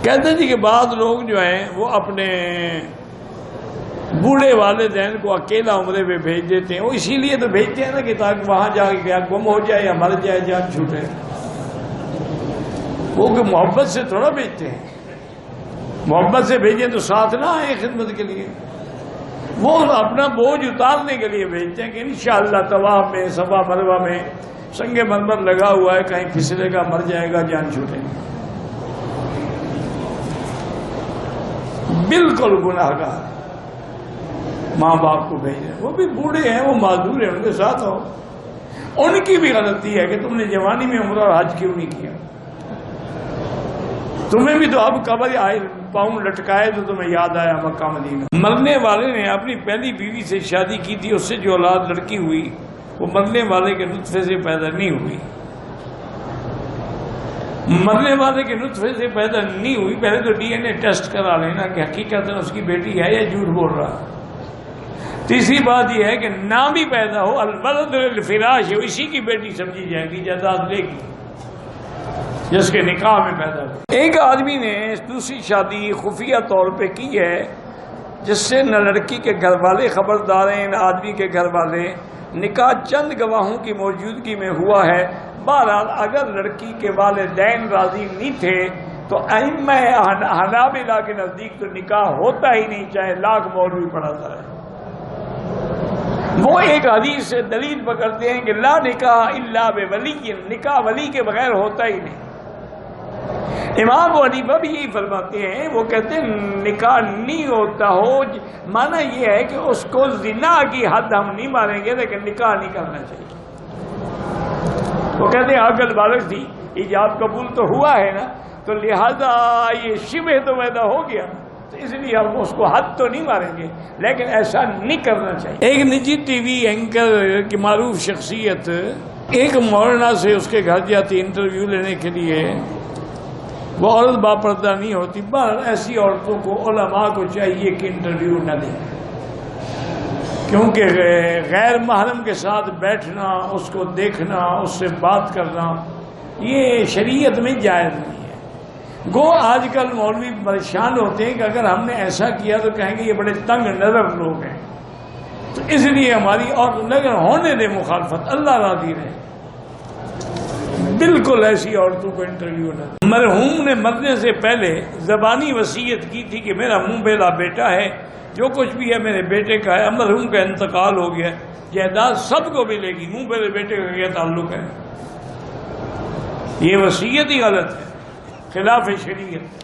کہتے ہیں کہ بعض لوگ جو ہیں وہ اپنے بوڑھے والدین کو اکیلا عمرے پہ بھیج دیتے ہیں. وہ اسی لیے تو بھیجتے ہیں نا کہ تاکہ وہاں جا کے کیا گم ہو جائے یا مر جائے, جان چھوٹے. وہ کہ محبت سے تھوڑا بھیجتے ہیں. محبت سے بھیجیں تو ساتھ نہ آئے خدمت کے لیے. وہ اپنا بوجھ اتارنے کے لیے بھیجتے ہیں کہ انشاءاللہ طواف میں صفا مروہ میں سنگ مرمر لگا ہوا ہے, کہیں پھسلے گا مر جائے گا جان چھوٹے. بالکل گناہ گار ماں باپ کو بھیج رہے ہیں. وہ بھی بوڑھے ہیں, وہ معذور ہیں, ان کے ساتھ ہو. ان کی بھی غلطی ہے کہ تم نے جوانی میں عمرہ اور حج کیوں نہیں کیا. تمہیں بھی تو اب قبر آئے پاؤں لٹکائے تو تمہیں یاد آیا مکہ مدینہ. مرنے والے نے اپنی پہلی بیوی سے شادی کی تھی, اس سے جو اولاد لڑکی ہوئی وہ مرنے والے کے نطفے سے پیدا نہیں ہوئی. مرنے والے کے نطفے سے پیدا نہیں ہوئی. پہلے تو ڈی این اے ٹیسٹ کرا لینا کہ حقیقت اس کی بیٹی ہے یا جھوٹ بول رہا. تیسری بات یہ ہے کہ نہ بھی پیدا ہو, الولد للفراش ہے, اسی کی بیٹی سمجھی جائے گی, جائیداد لے گی جس کے نکاح میں پیدا ہو. ایک آدمی نے دوسری شادی خفیہ طور پہ کی ہے جس سے نہ لڑکی کے گھر والے خبردار ہیں نہ آدمی کے گھر والے. نکاح چند گواہوں کی موجودگی میں ہوا ہے. بہرحال اگر لڑکی کے والدین راضی نہیں تھے تو ائمہ حنابلہ کے نزدیک تو نکاح ہوتا ہی نہیں, چاہے لاکھ مولوی پڑھاتا ہے. وہ ایک حدیث سے دلیل پکڑتے ہیں کہ لا نکاح الا بولی, نکاح ولی کے بغیر ہوتا ہی نہیں. امام ابو حنیفہ بھی یہی فرماتے ہیں. وہ کہتے ہیں نکاح نہیں ہوتا ہو, معنی یہ ہے کہ اس کو زنا کی حد ہم نہیں مانیں گے لیکن نکاح نہیں کرنا چاہیے. وہ کہتے ہیں عقل بالغ تھی, ایجاب قبول تو ہوا ہے نا, تو لہذا یہ شبہ تو پیدا ہو گیا, تو اس لیے ہم اس کو حد تو نہیں ماریں گے لیکن ایسا نہیں کرنا چاہیے. ایک نجی ٹی وی اینکر کی معروف شخصیت ایک مولانا سے اس کے گھر جاتی انٹرویو لینے کے لیے. وہ عورت باپردہ نہیں ہوتی. بہر ایسی عورتوں کو علماء کو چاہیے کہ انٹرویو نہ دیں, کیونکہ غیر محرم کے ساتھ بیٹھنا, اس کو دیکھنا, اس سے بات کرنا یہ شریعت میں جائز نہیں ہے. گو آج کل مولوی پریشان ہوتے ہیں کہ اگر ہم نے ایسا کیا تو کہیں گے یہ بڑے تنگ نظر لوگ ہیں, تو اس لیے ہماری اور لیکن ہونے دے مخالفت, اللہ راضی رہے. بالکل ایسی عورتوں کو انٹرویو نہ دیں. مرحوم نے مرنے سے پہلے زبانی وصیت کی تھی کہ میرا منہ بیلا بیٹا ہے, جو کچھ بھی ہے میرے بیٹے کا ہے. مرحوم کا انتقال ہو گیا, جائیداد سب کو ملے گی, منہ بیلے بیٹے کا کیا تعلق ہے. یہ وصیت ہی غلط ہے, خلاف شریعت.